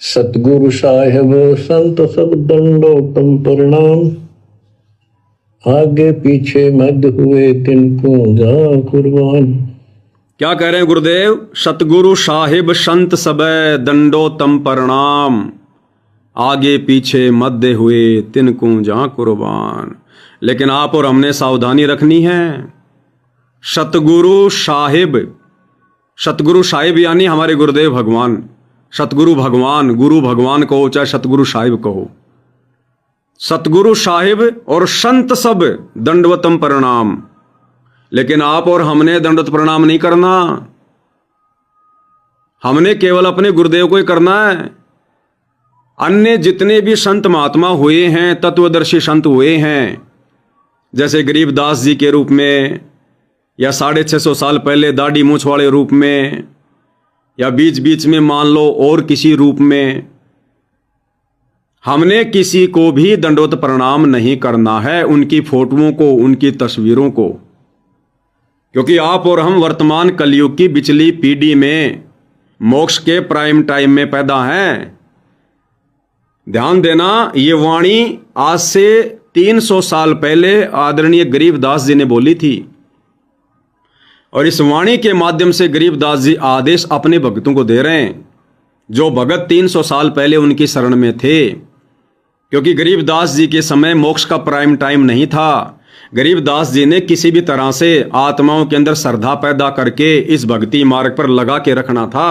सतगुरु साहेब संत सब दंडोतम प्रणाम। आगे पीछे मध्य हुए तिनको जा कुर्बान। क्या कह रहे हैं गुरुदेव? सतगुरु साहिब संत सबे दंडोतम प्रणाम, आगे पीछे मध्य हुए तिनको जहां कुर्बान। लेकिन आप और हमने सावधानी रखनी है। सतगुरु साहिब, सतगुरु साहिब यानी हमारे गुरुदेव भगवान, सतगुरु भगवान, गुरु भगवान कहो चाहे सतगुरु साहिब कहो। सतगुरु साहिब और संत सब दंडवतम प्रणाम। लेकिन आप और हमने दंडवत प्रणाम नहीं करना, हमने केवल अपने गुरुदेव को ही करना है। अन्य जितने भी संत महात्मा हुए हैं, तत्वदर्शी संत हुए हैं, जैसे गरीबदास जी के रूप में, या 650 साल पहले दाढ़ी मूछ वाले रूप में, या बीच बीच में मान लो और किसी रूप में, हमने किसी को भी दंडवत प्रणाम नहीं करना है, उनकी फोटोओं को, उनकी तस्वीरों को। क्योंकि आप और हम वर्तमान कलयुग की बिचली पीढ़ी में मोक्ष के प्राइम टाइम में पैदा हैं। ध्यान देना, ये वाणी आज से 300 साल पहले आदरणीय गरीबदास जी ने बोली थी, और इस वाणी के माध्यम से गरीबदास जी आदेश अपने भक्तों को दे रहे हैं, जो भगत 300 साल पहले उनकी शरण में थे। क्योंकि गरीबदास जी के समय मोक्ष का प्राइम टाइम नहीं था। गरीबदास जी ने किसी भी तरह से आत्माओं के अंदर श्रद्धा पैदा करके इस भक्ति मार्ग पर लगा के रखना था।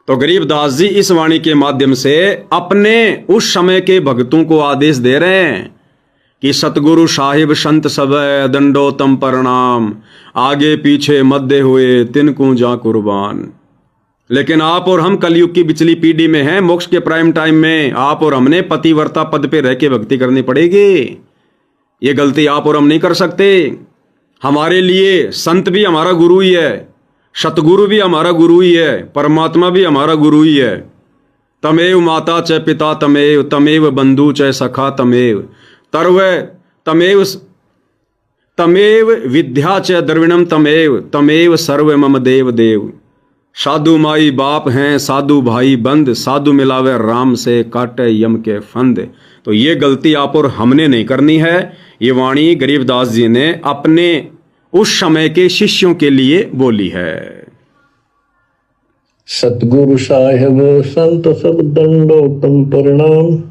तो गरीबदास जी इस वाणी के माध्यम से अपने उस समय के भक्तों को आदेश दे रहे हैं कि सतगुरु साहिब संत सब दंडोतम प्रणाम, आगे पीछे मध्य हुए तिनको जा कुर्बान। लेकिन आप और हम कलयुग की बिचली पीढ़ी में हैं, मोक्ष के प्राइम टाइम में आप और हमने पतिव्रता पद पे रह के भक्ति करनी पड़ेगी। ये गलती आप और हम नहीं कर सकते। हमारे लिए संत भी हमारा गुरु ही है, सतगुरु भी हमारा गुरु ही है, परमात्मा भी हमारा गुरु ही है। तमेव माता च पिता तमेव, तमेव बंधु च सखा तमेव, तर्व तमेव तमेव विद्या च द्रविणम तमेव, तमेव सर्व मम देव देव। साधु माई बाप हैं, साधु भाई बंद, साधु मिलावे राम से काटे यम के फंद। तो ये गलती आप और हमने नहीं करनी है। ये वाणी गरीबदास जी ने अपने उस समय के शिष्यों के लिए बोली है। सतगुरु साहेब संत सब दंडोतम प्रणाम,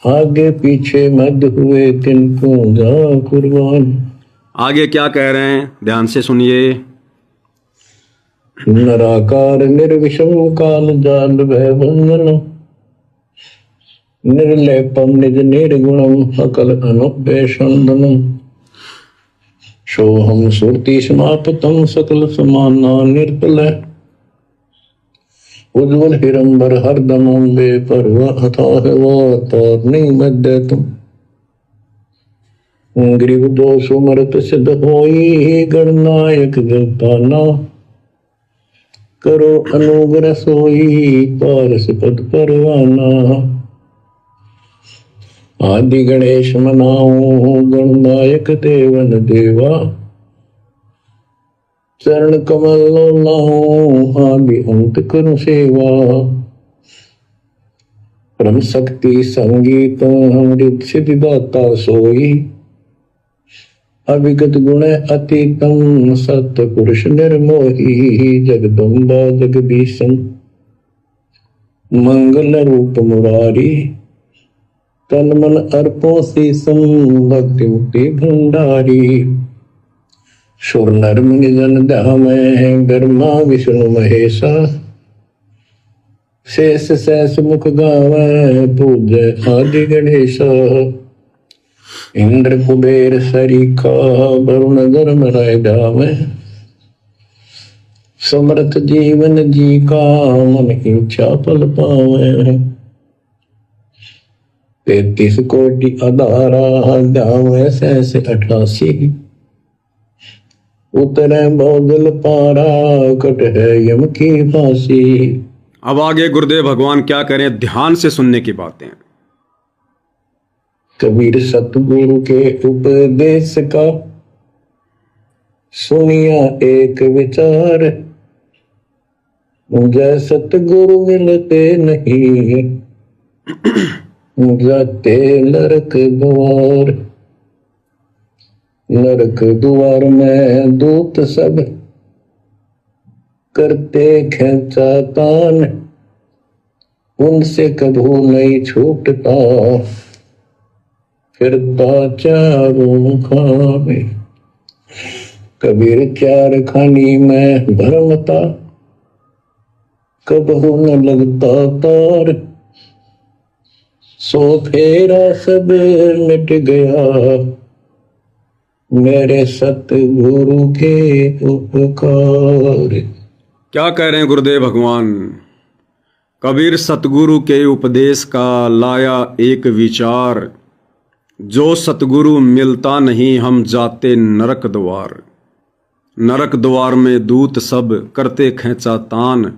आगे पीछे मध्य हुए तिनको जा कुर्बान। आगे क्या कह रहे हैं, ध्यान से सुनिए। नराकार निर्विषम काल जाल भय बंधनम, निर्लेपम निज निर्गुणम अकल अनुपेशंदनम। सोहम सुरति समापतम सकल समाना निर्पल, उज्ज्वल हिरंबर हरदमं बेपरवाह अथाह वातारणी मध्य तुम। ग्रीव दोष उमरत सिद्ध होई, गणनायक गताना, करो अनुग्रह सोई पारस पद परवाना। आदि गणेश मनाओ गणनायक देवन देवा, चरण कमल लाओ आदि अंत करो सेवा। परम शक्ति संगीत अमृत सिद्धि दाता सोई, अविगत गुण अतीतम सत्य पुरुष निर्मोही। जगदम्बा जगदीशम मंगल रूप मुरारी, तन मन अर्पो शीसम भक्ति मुक्ति भंडारी। सुर नर मुनि जन धाम ब्रह्मा विष्णु महेशा, शेष सहस मुख गावे पूज्य आदि गणेशा। इंद्र कुबेर सरीखा वरुण धर्म राय धावे, समर्थ जीवन जी का मन इच्छा फल पावे। 33 कोटि अधारा धावे सहस 88, उतरे बहुदल पारा कट है यम की फांसी। अब आगे गुरुदेव भगवान क्या करें, ध्यान से सुनने की बातें। कबीर सतगुरु के उपदेश का सुनिया एक विचार, मुझे सतगुरु मिलते नहीं, जाते नरक द्वार। नरक द्वार में दूत सब करते खेचा तान, उनसे कभू नहीं छूटता फिरता चारों खाने। कबीर चार खानी में भरमता, कबहू न लगता तार। सो फेरा सब मिट गया, मेरे सतगुरु के उपकार। क्या कह रहे हैं गुरुदेव भगवान? कबीर सतगुरु के उपदेश का लाया एक विचार, जो सतगुरु मिलता नहीं हम जाते नरक द्वार। नरक द्वार में दूत सब करते खेचा तान,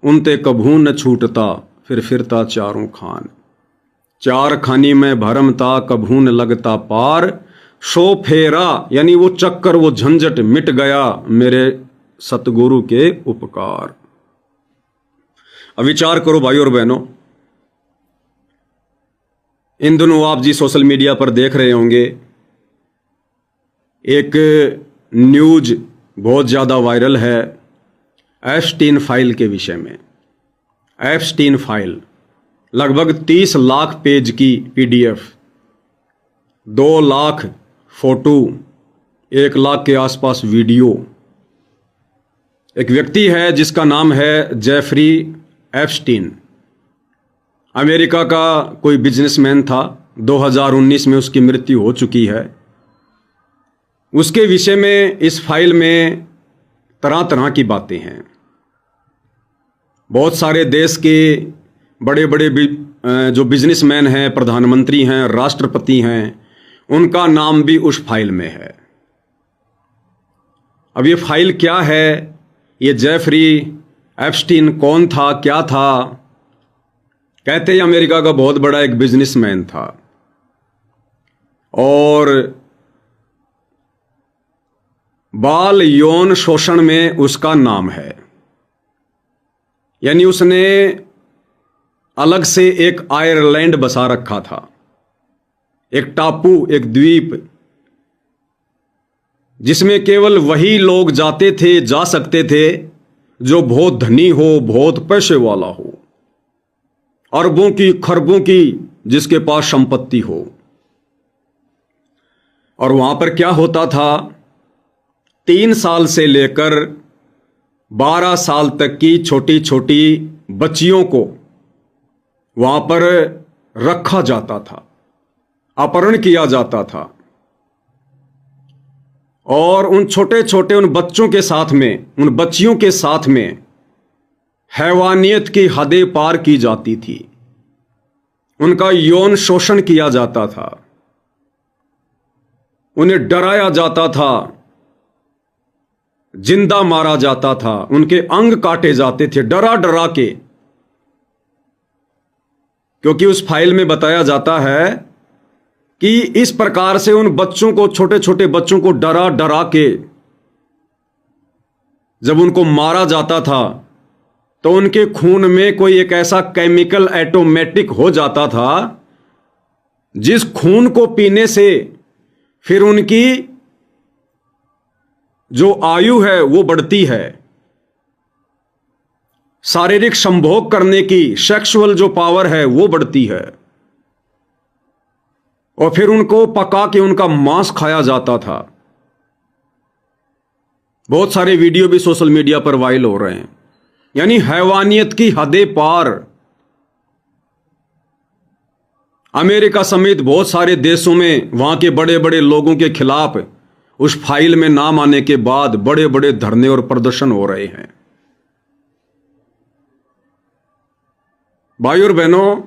उनते कभू न छूटता फिर फिरता चारों खान। चार खानी में भरमता कभू न लगता पार, सो फेरा यानी वो चक्कर वो झंझट मिट गया मेरे सतगुरु के उपकार। अब विचार करो भाई और बहनों, इन दिनों आप जी सोशल मीडिया पर देख रहे होंगे एक न्यूज बहुत ज़्यादा वायरल है एप्स्टीन फाइल के विषय में। एप्स्टीन फाइल लगभग 30 लाख पेज की पीडीएफ, 2 लाख फोटो, 1 लाख के आसपास वीडियो। एक व्यक्ति है जिसका नाम है जेफरी एप्स्टीन, अमेरिका का कोई बिजनेसमैन था। 2019 में उसकी मृत्यु हो चुकी है। उसके विषय में इस फाइल में तरह तरह की बातें हैं। बहुत सारे देश के बड़े बड़े जो बिजनेसमैन हैं, प्रधानमंत्री हैं, राष्ट्रपति हैं, उनका नाम भी उस फाइल में है। अब ये फाइल क्या है, ये जेफरी एप्स्टीन कौन था, क्या था? कहते हैं अमेरिका का बहुत बड़ा एक बिजनेसमैन था और बाल यौन शोषण में उसका नाम है। यानी उसने अलग से एक आयरलैंड बसा रखा था, एक टापू, एक द्वीप, जिसमें केवल वही लोग जाते थे, जा सकते थे जो बहुत धनी हो, बहुत पैसे वाला हो, अरबों की खरबों की जिसके पास संपत्ति हो। और वहां पर क्या होता था, 3 साल से लेकर 12 साल तक की छोटी छोटी बच्चियों को वहां पर रखा जाता था, अपहरण किया जाता था और उन छोटे छोटे उन बच्चों के साथ में, उन बच्चियों के साथ में हैवानियत की हदें पार की जाती थी, उनका यौन शोषण किया जाता था, उन्हें डराया जाता था, जिंदा मारा जाता था, उनके अंग काटे जाते थे डरा डरा के। क्योंकि उस फाइल में बताया जाता है कि इस प्रकार से उन बच्चों को, छोटे छोटे बच्चों को डरा डरा के जब उनको मारा जाता था तो उनके खून में कोई एक ऐसा केमिकल ऑटोमेटिक हो जाता था जिस खून को पीने से फिर उनकी जो आयु है वो बढ़ती है, शारीरिक संभोग करने की सेक्सुअल जो पावर है वो बढ़ती है, और फिर उनको पका के उनका मांस खाया जाता था। बहुत सारे वीडियो भी सोशल मीडिया पर वायरल हो रहे हैं। यानी हैवानियत की हदें पार। अमेरिका समेत बहुत सारे देशों में वहां के बड़े बड़े लोगों के खिलाफ उस फाइल में नाम आने के बाद बड़े बड़े धरने और प्रदर्शन हो रहे हैं। भाई और बहनों,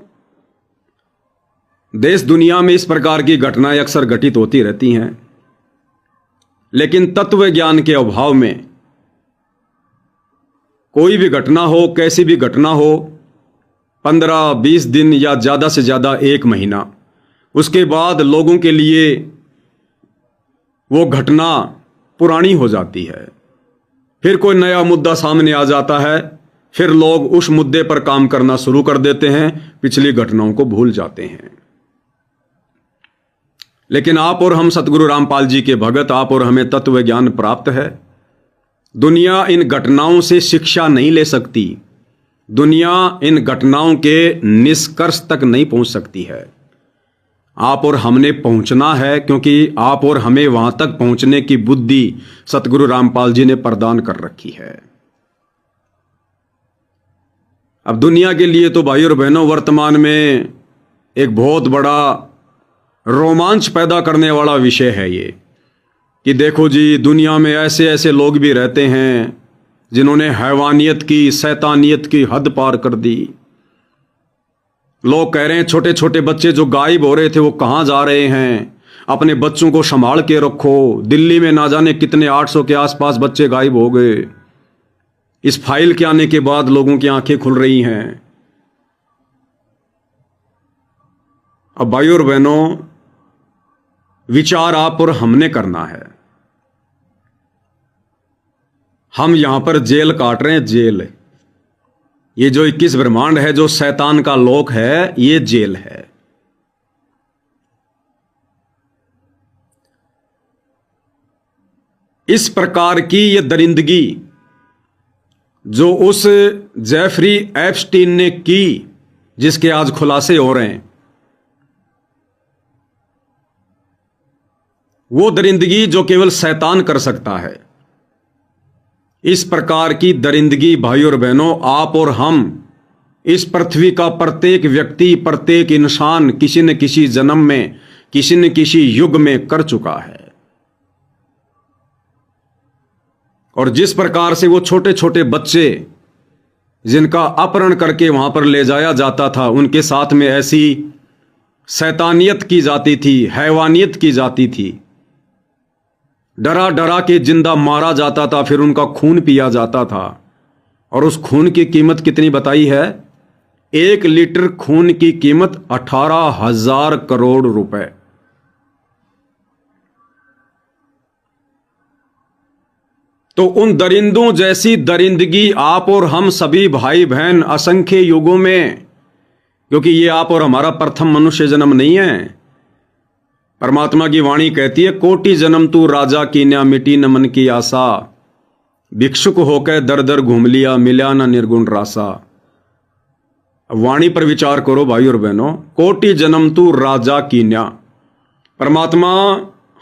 देश दुनिया में इस प्रकार की घटनाएं अक्सर घटित होती रहती हैं, लेकिन तत्व ज्ञान के अभाव में कोई भी घटना हो, कैसी भी घटना हो, 15-20 दिन या ज़्यादा से ज़्यादा 1 महीना, उसके बाद लोगों के लिए वो घटना पुरानी हो जाती है। फिर कोई नया मुद्दा सामने आ जाता है, फिर लोग उस मुद्दे पर काम करना शुरू कर देते हैं, पिछली घटनाओं को भूल जाते हैं। लेकिन आप और हम सतगुरु रामपाल जी के भगत, आप और हमें तत्व ज्ञान प्राप्त है। दुनिया इन घटनाओं से शिक्षा नहीं ले सकती, दुनिया इन घटनाओं के निष्कर्ष तक नहीं पहुंच सकती है। आप और हमने पहुंचना है, क्योंकि आप और हमें वहां तक पहुंचने की बुद्धि सतगुरु रामपाल जी ने प्रदान कर रखी है। अब दुनिया के लिए तो भाई और बहनों वर्तमान में एक बहुत बड़ा रोमांच पैदा करने वाला विषय है ये, कि देखो जी दुनिया में ऐसे ऐसे लोग भी रहते हैं जिन्होंने हैवानियत की, शैतानियत की हद पार कर दी। लोग कह रहे हैं छोटे छोटे बच्चे जो गायब हो रहे थे वो कहाँ जा रहे हैं, अपने बच्चों को संभाल के रखो। दिल्ली में ना जाने कितने 800 के आसपास बच्चे गायब हो गए। इस फाइल के आने के बाद लोगों की आंखें खुल रही हैं। अब भाई और बहनों, विचार आप और हमने करना है। हम यहां पर जेल काट रहे हैं, जेल। ये जो 21 ब्रह्मांड है, जो शैतान का लोक है, ये जेल है। इस प्रकार की ये दरिंदगी जो उस जेफरी एप्स्टीन ने की, जिसके आज खुलासे हो रहे हैं, वो दरिंदगी जो केवल शैतान कर सकता है। इस प्रकार की दरिंदगी भाई और बहनों, आप और हम, इस पृथ्वी का प्रत्येक व्यक्ति, प्रत्येक इंसान किसी न किसी जन्म में, किसी न किसी युग में कर चुका है। और जिस प्रकार से वो छोटे छोटे बच्चे जिनका अपहरण करके वहां पर ले जाया जाता था, उनके साथ में ऐसी शैतानियत की जाती थी, हैवानियत की जाती थी, डरा डरा के जिंदा मारा जाता था, फिर उनका खून पिया जाता था। और उस खून की कीमत कितनी बताई है? 1 लीटर खून की कीमत 18,000 करोड़ रुपए। तो उन दरिंदों जैसी दरिंदगी आप और हम सभी भाई बहन असंख्य युगों में, क्योंकि ये आप और हमारा प्रथम मनुष्य जन्म नहीं है। परमात्मा की वाणी कहती है, कोटि जन्म तू राजा कीन्या, मिटी न मन की आशा, भिक्षुक होकर दर दर घूम लिया, मिला न निर्गुण रासा। वाणी पर विचार करो भाई और बहनों, कोटि जन्म तू राजा कीन्या। परमात्मा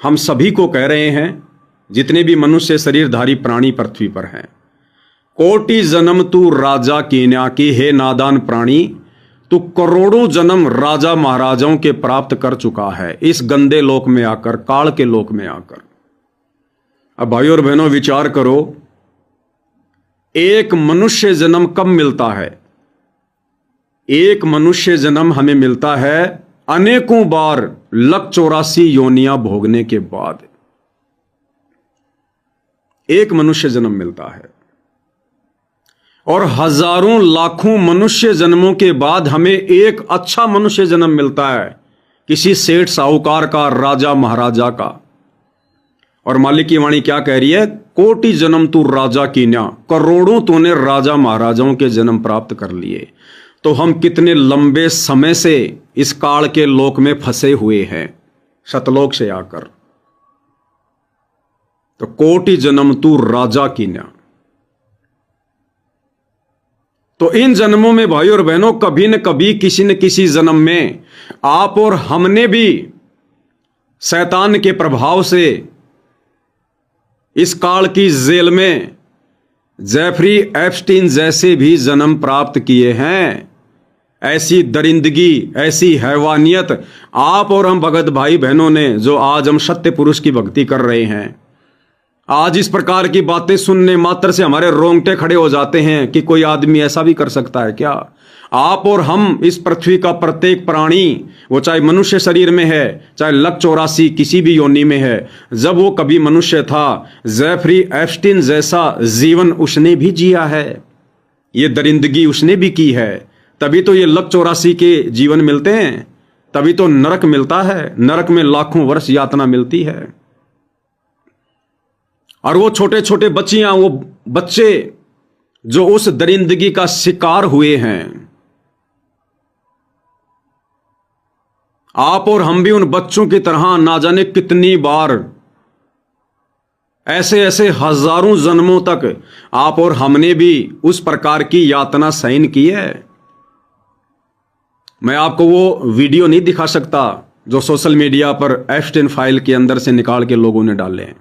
हम सभी को कह रहे हैं, जितने भी मनुष्य शरीरधारी प्राणी पृथ्वी पर हैं, कोटि जन्म तू राजा कीन्या, की हे नादान प्राणी, तू करोड़ों जन्म राजा महाराजाओं के प्राप्त कर चुका है इस गंदे लोक में आकर, काल के लोक में आकर। अब भाई और बहनों विचार करो, एक मनुष्य जन्म कब मिलता है? एक मनुष्य जन्म हमें मिलता है अनेकों बार 184 योनियां भोगने के बाद। एक मनुष्य जन्म मिलता है, और हजारों लाखों मनुष्य जन्मों के बाद हमें एक अच्छा मनुष्य जन्म मिलता है, किसी सेठ साहूकार का, राजा महाराजा का। और मालिक की वाणी क्या कह रही है? कोटि जन्म तू राजा कीन्या, करोड़ों तूने राजा महाराजाओं के जन्म प्राप्त कर लिए। तो हम कितने लंबे समय से इस काल के लोक में फंसे हुए हैं, सतलोक से आकर। तो कोटि जन्म तू राजा कीन्या। तो इन जन्मों में भाई और बहनों, कभी न कभी, किसी न किसी जन्म में आप और हमने भी शैतान के प्रभाव से इस काल की जेल में जेफरी एप्स्टीन जैसे भी जन्म प्राप्त किए हैं। ऐसी दरिंदगी, ऐसी हैवानियत आप और हम भगत भाई बहनों ने, जो आज हम सत्य पुरुष की भक्ति कर रहे हैं, आज इस प्रकार की बातें सुनने मात्र से हमारे रोंगटे खड़े हो जाते हैं कि कोई आदमी ऐसा भी कर सकता है क्या? आप और हम, इस पृथ्वी का प्रत्येक प्राणी, वो चाहे मनुष्य शरीर में है, चाहे 184 किसी भी योनि में है, जब वो कभी मनुष्य था, जेफरी एप्स्टीन जैसा जीवन उसने भी जिया है, ये दरिंदगी उसने भी की है। तभी तो ये 184 के जीवन मिलते हैं, तभी तो नरक मिलता है, नरक में लाखों वर्ष यातना मिलती है। और वो छोटे छोटे बच्चियां, वो बच्चे जो उस दरिंदगी का शिकार हुए हैं। आप और हम भी उन बच्चों की तरह ना जाने कितनी बार, ऐसे ऐसे हजारों जन्मों तक आप और हमने भी उस प्रकार की यातना सहन की है। मैं आपको वो वीडियो नहीं दिखा सकता जो सोशल मीडिया पर एप्स्टाइन फाइल के अंदर से निकाल के लोगों ने डाले हैं।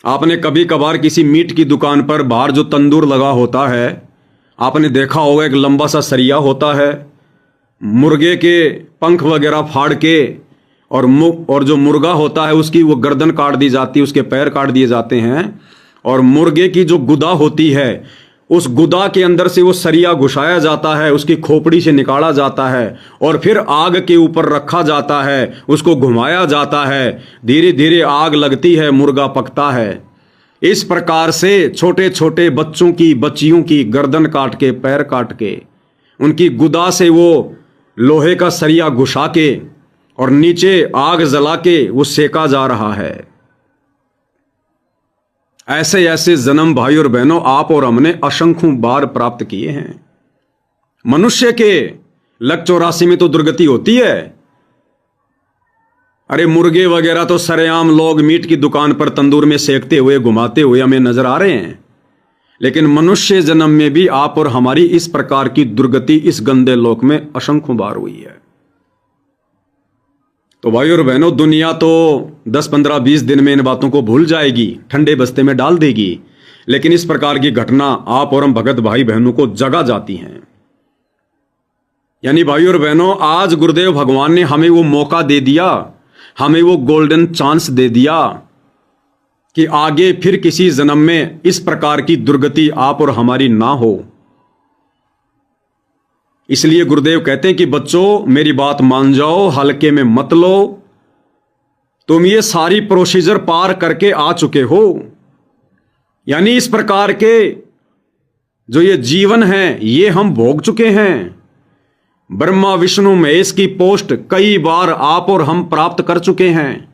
आपने कभी कभार किसी मीट की दुकान पर बाहर जो तंदूर लगा होता है, आपने देखा होगा एक लंबा सा सरिया होता है, मुर्गे के पंख वगैरह फाड़ के और जो मुर्गा होता है उसकी वो गर्दन काट दी जाती है, उसके पैर काट दिए जाते हैं, और मुर्गे की जो गुदा होती है उस गुदा के अंदर से वो सरिया घुसाया जाता है, उसकी खोपड़ी से निकाला जाता है और फिर आग के ऊपर रखा जाता है, उसको घुमाया जाता है, धीरे धीरे आग लगती है, मुर्गा पकता है। इस प्रकार से छोटे छोटे बच्चों की, बच्चियों की गर्दन काट के, पैर काट के, उनकी गुदा से वो लोहे का सरिया घुसा के और नीचे आग जला के वो सेका जा रहा है। ऐसे ऐसे जन्म भाई और बहनों आप और हमने असंख्यों बार प्राप्त किए हैं। मनुष्य के लक 84 में तो दुर्गति होती है। अरे मुर्गे वगैरह तो सरेआम लोग मीट की दुकान पर तंदूर में सेकते हुए, घुमाते हुए हमें नजर आ रहे हैं, लेकिन मनुष्य जन्म में भी आप और हमारी इस प्रकार की दुर्गति इस गंदे लोक में असंख्यों बार हुई है। तो भाई और बहनों, दुनिया तो 10, 15, 20 दिन में इन बातों को भूल जाएगी, ठंडे बस्ते में डाल देगी, लेकिन इस प्रकार की घटना आप और हम भगत भाई बहनों को जगा जाती हैं। यानी भाई और बहनों, आज गुरुदेव भगवान ने हमें वो मौका दे दिया, हमें वो गोल्डन चांस दे दिया कि आगे फिर किसी जन्म में इस प्रकार की दुर्गति आप और हमारी ना हो। इसलिए गुरुदेव कहते हैं कि बच्चों मेरी बात मान जाओ, हल्के में मत लो, तुम ये सारी प्रोसीजर पार करके आ चुके हो। यानी इस प्रकार के जो ये जीवन है ये हम भोग चुके हैं। ब्रह्मा विष्णु महेश की पोस्ट कई बार आप और हम प्राप्त कर चुके हैं।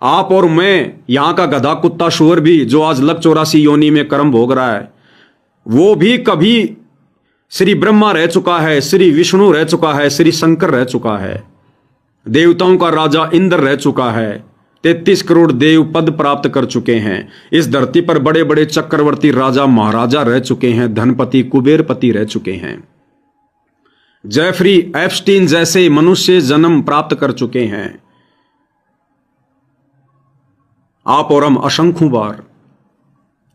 आप और मैं, यहां का गधा कुत्ता शुअर भी जो आज लक 84 योनि में कर्म भोग रहा है, वो भी कभी श्री ब्रह्मा रह चुका है, श्री विष्णु रह चुका है, श्री शंकर रह चुका है, देवताओं का राजा इंद्र रह चुका है, 33 करोड़ देव पद प्राप्त कर चुके हैं। इस धरती पर बड़े बड़े चक्रवर्ती राजा महाराजा रह चुके हैं, धनपति कुबेरपति रह चुके हैं, जेफरी एप्स्टीन जैसे मनुष्य जन्म प्राप्त कर चुके हैं। आप और हम असंख्यों बार।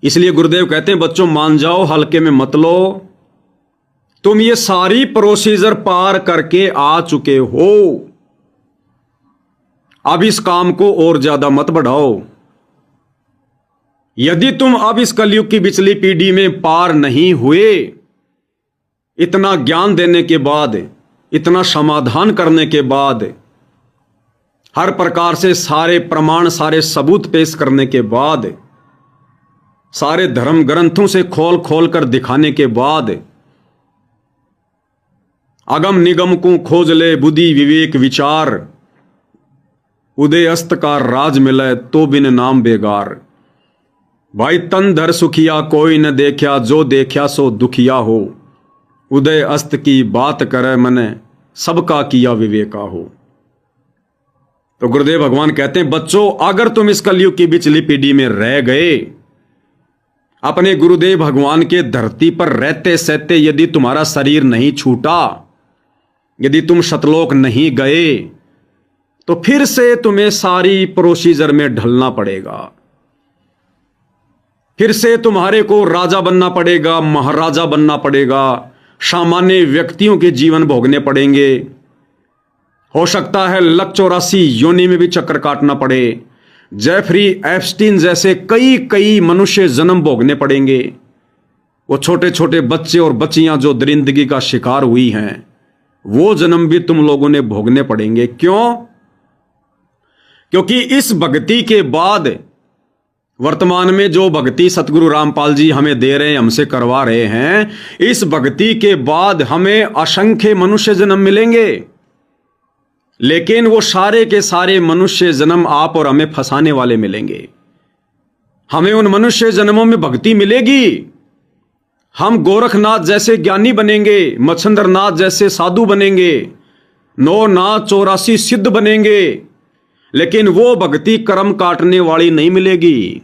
इसलिए गुरुदेव कहते हैं बच्चों मान जाओ, हल्के में मत लो, तुम ये सारी प्रोसीजर पार करके आ चुके हो। अब इस काम को और ज्यादा मत बढ़ाओ। यदि तुम अब इस कलयुग की पिछली पीढ़ी में पार नहीं हुए, इतना ज्ञान देने के बाद, इतना समाधान करने के बाद, हर प्रकार से सारे प्रमाण, सारे सबूत पेश करने के बाद, सारे धर्म ग्रंथों से खोल खोल कर दिखाने के बाद, अगम निगम को खोज ले बुद्धि विवेक विचार, उदय अस्त का राज मिले तो बिन नाम बेगार। भाई तन धर सुखिया कोई न देखा, जो देखा सो दुखिया हो, उदय अस्त की बात करे मने सबका किया विवेका हो। तो गुरुदेव भगवान कहते हैं बच्चों, अगर तुम इस कलयुग की पिछली पीढ़ी में रह गए, अपने गुरुदेव भगवान के धरती पर रहते सहते यदि तुम्हारा शरीर नहीं छूटा, यदि तुम शतलोक नहीं गए, तो फिर से तुम्हें सारी प्रोसीजर में ढलना पड़ेगा। फिर से तुम्हारे को राजा बनना पड़ेगा, महाराजा बनना पड़ेगा, सामान्य व्यक्तियों के जीवन भोगने पड़ेंगे। हो सकता है लक 84 योनि में भी चक्कर काटना पड़े, जेफरी एप्स्टीन जैसे कई कई मनुष्य जन्म भोगने पड़ेंगे। वो छोटे छोटे बच्चे और बच्चियां जो दरिंदगी का शिकार हुई हैं, वो जन्म भी तुम लोगों ने भोगने पड़ेंगे। क्यों? क्योंकि इस भक्ति के बाद, वर्तमान में जो भक्ति सतगुरु रामपाल जी हमें दे रहे हैं, हमसे करवा रहे हैं, इस भक्ति के बाद हमें असंख्य मनुष्य जन्म मिलेंगे। लेकिन वो सारे के सारे मनुष्य जन्म आप और हमें फंसाने वाले मिलेंगे। हमें उन मनुष्य जन्मों में भक्ति मिलेगी, हम गोरखनाथ जैसे ज्ञानी बनेंगे, मच्छंद्रनाथ जैसे साधु बनेंगे, 9 नाथ 84 सिद्ध बनेंगे, लेकिन वो भक्ति कर्म काटने वाली नहीं मिलेगी।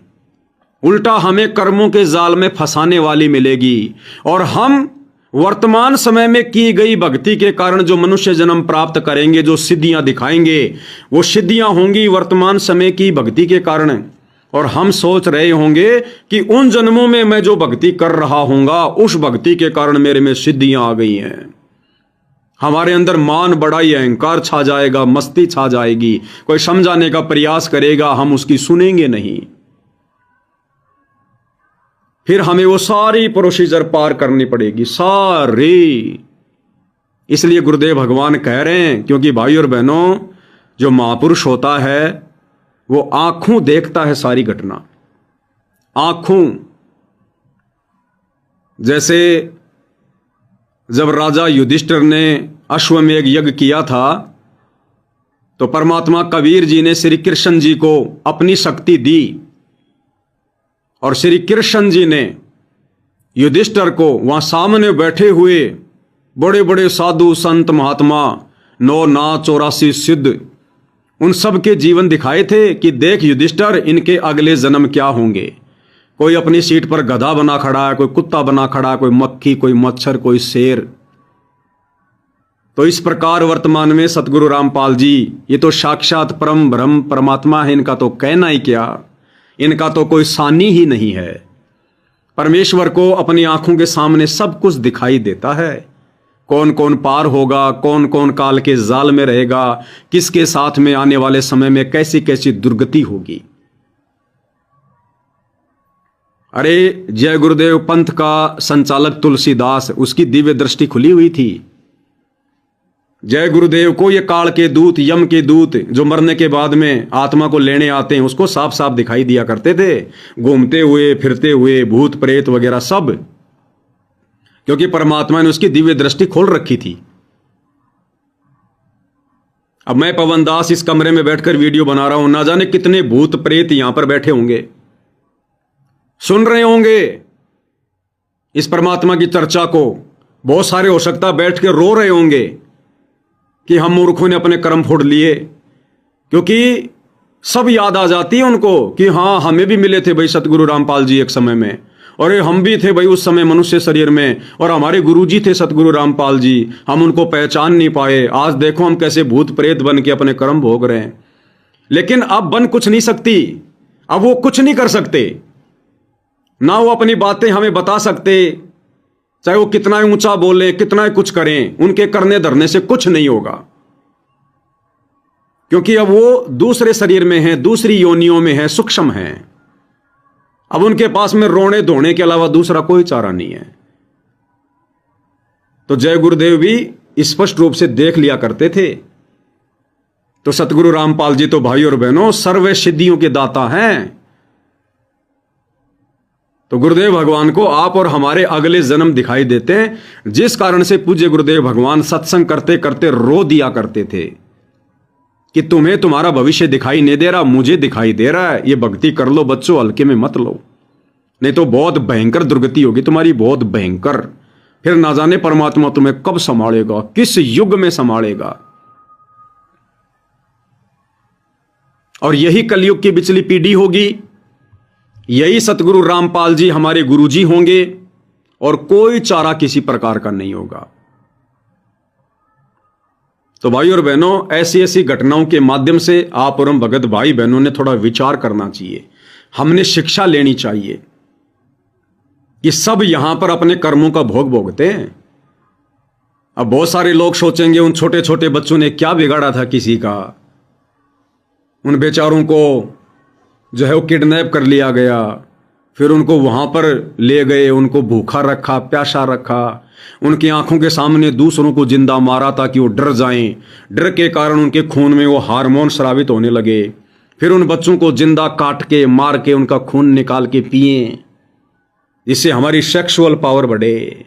उल्टा हमें कर्मों के जाल में फंसाने वाली मिलेगी। और हम वर्तमान समय में की गई भक्ति के कारण जो मनुष्य जन्म प्राप्त करेंगे, जो सिद्धियां दिखाएंगे, वो सिद्धियां होंगी वर्तमान समय की भक्ति के कारण। और हम सोच रहे होंगे कि उन जन्मों में मैं जो भक्ति कर रहा हूंगा, उस भक्ति के कारण मेरे में सिद्धियां आ गई हैं। हमारे अंदर मान बड़ाई अहंकार छा जाएगा, मस्ती छा जाएगी। कोई समझाने का प्रयास करेगा, हम उसकी सुनेंगे नहीं। फिर हमें वो सारी प्रोसीजर पार करनी पड़ेगी, सारी। इसलिए गुरुदेव भगवान कह रहे हैं, क्योंकि भाई और बहनों, जो महापुरुष होता है वो आंखों देखता है सारी घटना, आंखों। जैसे जब राजा युधिष्ठिर ने अश्वमेध यज्ञ किया था, तो परमात्मा कबीर जी ने श्री कृष्ण जी को अपनी शक्ति दी, और श्री कृष्ण जी ने युधिष्ठिर को वहां सामने बैठे हुए बड़े बड़े साधु संत महात्मा 9 नाथ 84 सिद्ध, उन सब के जीवन दिखाए थे कि देख युधिष्ठिर, इनके अगले जन्म क्या होंगे। कोई अपनी सीट पर गधा बना खड़ा है, कोई कुत्ता बना खड़ा है, कोई मक्खी, कोई मच्छर, कोई शेर। तो इस प्रकार वर्तमान में सतगुरु रामपाल जी, ये तो साक्षात परम ब्रह्म परमात्मा है, इनका तो कहना ही क्या, इनका तो कोई सानी ही नहीं है। परमेश्वर को अपनी आंखों के सामने सब कुछ दिखाई देता है। कौन कौन पार होगा, कौन कौन काल के जाल में रहेगा, किसके साथ में आने वाले समय में कैसी कैसी दुर्गति होगी। अरे जय गुरुदेव पंथ का संचालक तुलसीदास, उसकी दिव्य दृष्टि खुली हुई थी। जय गुरुदेव को ये काल के दूत, यम के दूत, जो मरने के बाद में आत्मा को लेने आते हैं, उसको साफ साफ दिखाई दिया करते थे, घूमते हुए फिरते हुए, भूत प्रेत वगैरह सब, क्योंकि परमात्मा ने उसकी दिव्य दृष्टि खोल रखी थी। अब मैं पवन दास इस कमरे में बैठकर वीडियो बना रहा हूं, ना जाने कितने भूत प्रेत यहां पर बैठे होंगे, सुन रहे होंगे इस परमात्मा की चर्चा को। बहुत सारे हो सकता बैठ के रो रहे होंगे कि हम मूर्खों ने अपने कर्म फोड़ लिए, क्योंकि सब याद आ जाती है उनको कि हाँ, हमें भी मिले थे भाई सतगुरु रामपाल जी एक समय में, और हम भी थे भाई उस समय मनुष्य शरीर में, और हमारे गुरुजी थे सतगुरु रामपाल जी, हम उनको पहचान नहीं पाए। आज देखो हम कैसे भूत प्रेत बन के अपने कर्म भोग रहे हैं। लेकिन अब बन कुछ नहीं सकती, अब वो कुछ नहीं कर सकते, ना वो अपनी बातें हमें बता सकते, चाहे वो कितना ही ऊंचा बोले, कितना ही कुछ करें, उनके करने धरने से कुछ नहीं होगा, क्योंकि अब वो दूसरे शरीर में है, दूसरी योनियों में है, सूक्ष्म है। अब उनके पास में रोने धोने के अलावा दूसरा कोई चारा नहीं है। तो जय गुरुदेव भी स्पष्ट रूप से देख लिया करते थे। तो सतगुरु रामपाल जी तो भाई और बहनों सर्व सिद्धियों के दाता हैं। तो गुरुदेव भगवान को आप और हमारे अगले जन्म दिखाई देते हैं, जिस कारण से पूज्य गुरुदेव भगवान सत्संग करते करते रो दिया करते थे कि तुम्हें तुम्हारा भविष्य दिखाई नहीं दे रहा, मुझे दिखाई दे रहा है, ये भक्ति कर लो बच्चों, हल्के में मत लो, नहीं तो बहुत भयंकर दुर्गति होगी तुम्हारी, बहुत भयंकर। फिर ना जाने परमात्मा तुम्हें कब संभालेगा, किस युग में संभालेगा। और यही कलयुग की बिचली पीढ़ी होगी, यही सतगुरु रामपाल जी हमारे गुरुजी होंगे, और कोई चारा किसी प्रकार का नहीं होगा। तो भाई और बहनों, ऐसी ऐसी घटनाओं के माध्यम से आप और हम भगत भाई बहनों ने थोड़ा विचार करना चाहिए, हमने शिक्षा लेनी चाहिए कि सब यहां पर अपने कर्मों का भोग भोगते हैं। अब बहुत सारे लोग सोचेंगे उन छोटे छोटे बच्चों ने क्या बिगाड़ा था किसी का, उन बेचारों को जो है वो किडनैप कर लिया गया, फिर उनको वहां पर ले गए, उनको भूखा रखा, प्यासा रखा, उनकी आंखों के सामने दूसरों को जिंदा मारा ताकि वो डर जाएं, डर के कारण उनके खून में वो हार्मोन स्रावित होने लगे, फिर उन बच्चों को जिंदा काट के मार के उनका खून निकाल के पिए, जिससे हमारी सेक्सुअल पावर बढ़े।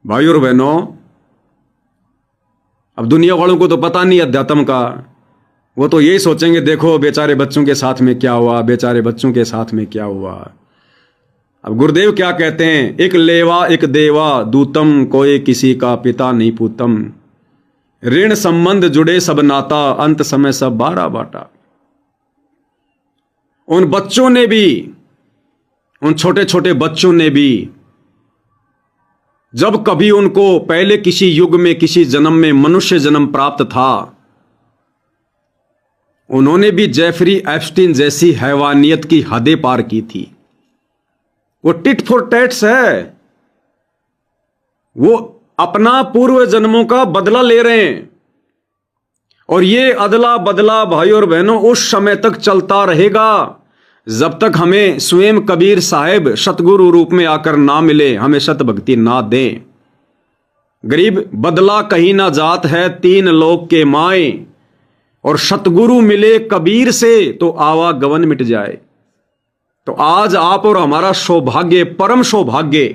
भाई और बहनों, अब दुनिया वालों को तो पता नहीं अध्यात्म का, वो तो यही सोचेंगे देखो बेचारे बच्चों के साथ में क्या हुआ, बेचारे बच्चों के साथ में क्या हुआ। अब गुरुदेव क्या कहते हैं, एक लेवा एक देवा दूतम, कोई किसी का पिता नहीं पूतम, ऋण संबंध जुड़े सब नाता, अंत समय सब बारा बाटा। उन बच्चों ने भी, उन छोटे छोटे बच्चों ने भी, जब कभी उनको पहले किसी युग में किसी जन्म में मनुष्य जन्म प्राप्त था, उन्होंने भी जेफरी एप्स्टीन जैसी हैवानियत की हदें पार की थी। वो टिट फॉर टैट्स है, वो अपना पूर्व जन्मों का बदला ले रहे हैं। और ये अदला बदला भाई और बहनों उस समय तक चलता रहेगा जब तक हमें स्वयं कबीर साहेब सतगुरु रूप में आकर ना मिले, हमें सत भक्ति ना दें। गरीब बदला कहीं ना जात है, तीन लोक के माए, और सतगुरु मिले कबीर से तो आवागमन मिट जाए। तो आज आप और हमारा सौभाग्य, परम सौभाग्य,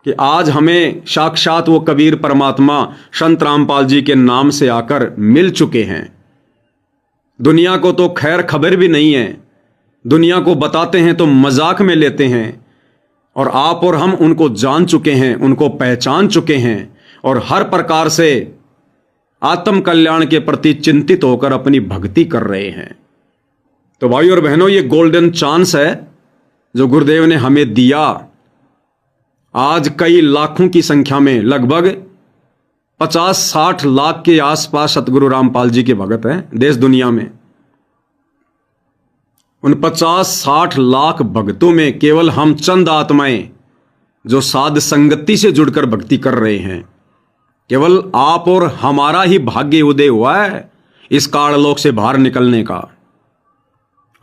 कि आज हमें साक्षात वो कबीर परमात्मा संत रामपाल जी के नाम से आकर मिल चुके हैं। दुनिया को तो खैर खबर भी नहीं है, दुनिया को बताते हैं तो मजाक में लेते हैं, और आप और हम उनको जान चुके हैं, उनको पहचान चुके हैं, और हर प्रकार से आत्म कल्याण के प्रति चिंतित होकर अपनी भक्ति कर रहे हैं। तो भाई और बहनों, ये गोल्डन चांस है जो गुरुदेव ने हमें दिया। आज कई लाखों की संख्या में, लगभग 50-60 लाख के आसपास सतगुरु रामपाल जी के भगत हैं देश दुनिया में। उन 50-60 लाख भक्तों में केवल हम चंद आत्माएं जो साध संगति से जुड़कर भक्ति कर रहे हैं, केवल आप और हमारा ही भाग्य उदय हुआ है इस काललोक से बाहर निकलने का।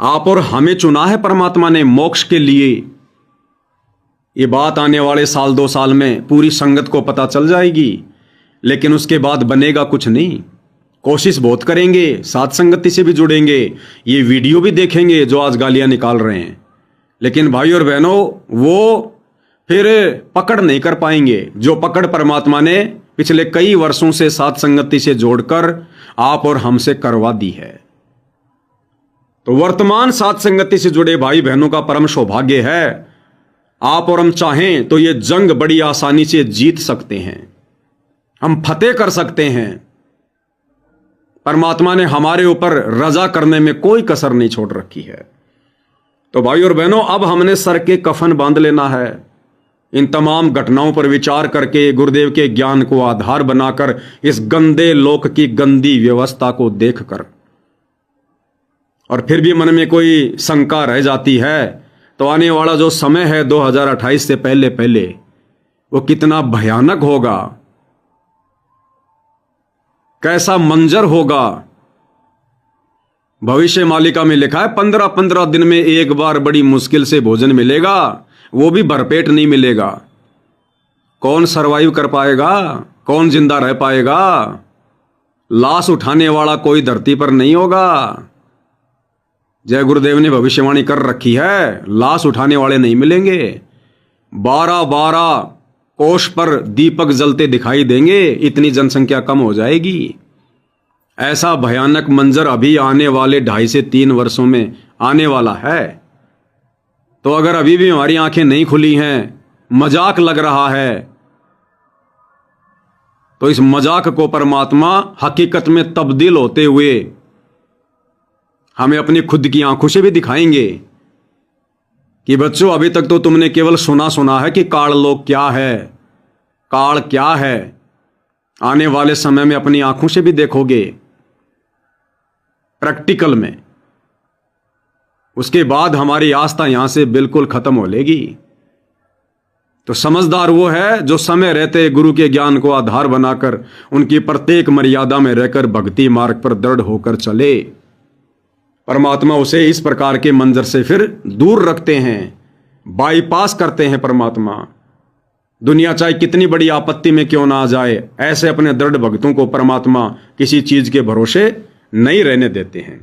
आप और हमें चुना है परमात्मा ने मोक्ष के लिए। ये बात आने वाले 1-2 साल में पूरी संगत को पता चल जाएगी, लेकिन उसके बाद बनेगा कुछ नहीं। कोशिश बहुत करेंगे, साथ संगति से भी जुड़ेंगे, ये वीडियो भी देखेंगे जो आज गालियां निकाल रहे हैं, लेकिन भाई और बहनों वो फिर पकड़ नहीं कर पाएंगे जो पकड़ परमात्मा ने पिछले कई वर्षों से साथ संगति से जोड़कर आप और हमसे करवा दी है। तो वर्तमान साथ संगति से जुड़े भाई बहनों का परम सौभाग्य है। आप और हम चाहें तो ये जंग बड़ी आसानी से जीत सकते हैं, हम फतेह कर सकते हैं। परमात्मा ने हमारे ऊपर रजा करने में कोई कसर नहीं छोड़ रखी है। तो भाई और बहनों, अब हमने सर के कफन बांध लेना है। इन तमाम घटनाओं पर विचार करके, गुरुदेव के ज्ञान को आधार बनाकर, इस गंदे लोक की गंदी व्यवस्था को देखकर, और फिर भी मन में कोई शंका रह जाती है, तो आने वाला जो समय है 2028 से पहले पहले, वो कितना भयानक होगा, कैसा मंजर होगा। भविष्य मालिका में लिखा है 15-15 दिन में एक बार बड़ी मुश्किल से भोजन मिलेगा, वो भी भरपेट नहीं मिलेगा। कौन सरवाइव कर पाएगा, कौन जिंदा रह पाएगा? लाश उठाने वाला कोई धरती पर नहीं होगा। जय गुरुदेव ने भविष्यवाणी कर रखी है, लाश उठाने वाले नहीं मिलेंगे। 12-12 कोष पर दीपक जलते दिखाई देंगे, इतनी जनसंख्या कम हो जाएगी। ऐसा भयानक मंजर अभी आने वाले 2.5 से 3 वर्षों में आने वाला है। तो अगर अभी भी हमारी आंखें नहीं खुली हैं, मजाक लग रहा है, तो इस मजाक को परमात्मा हकीकत में तब्दील होते हुए हमें अपनी खुद की आंखों से भी दिखाएंगे कि बच्चों, अभी तक तो तुमने केवल सुना है कि काल लोक क्या है, काल क्या है। आने वाले समय में अपनी आंखों से भी देखोगे, प्रैक्टिकल में। उसके बाद हमारी आस्था यहां से बिल्कुल खत्म हो लेगी। तो समझदार वो है जो समय रहते गुरु के ज्ञान को आधार बनाकर उनकी प्रत्येक मर्यादा में रहकर भक्ति मार्ग पर दृढ़ होकर चले। परमात्मा उसे इस प्रकार के मंजर से फिर दूर रखते हैं, बाईपास करते हैं। परमात्मा दुनिया चाहे कितनी बड़ी आपत्ति में क्यों ना आ जाए, ऐसे अपने दृढ़ भक्तों को परमात्मा किसी चीज के भरोसे नहीं रहने देते हैं।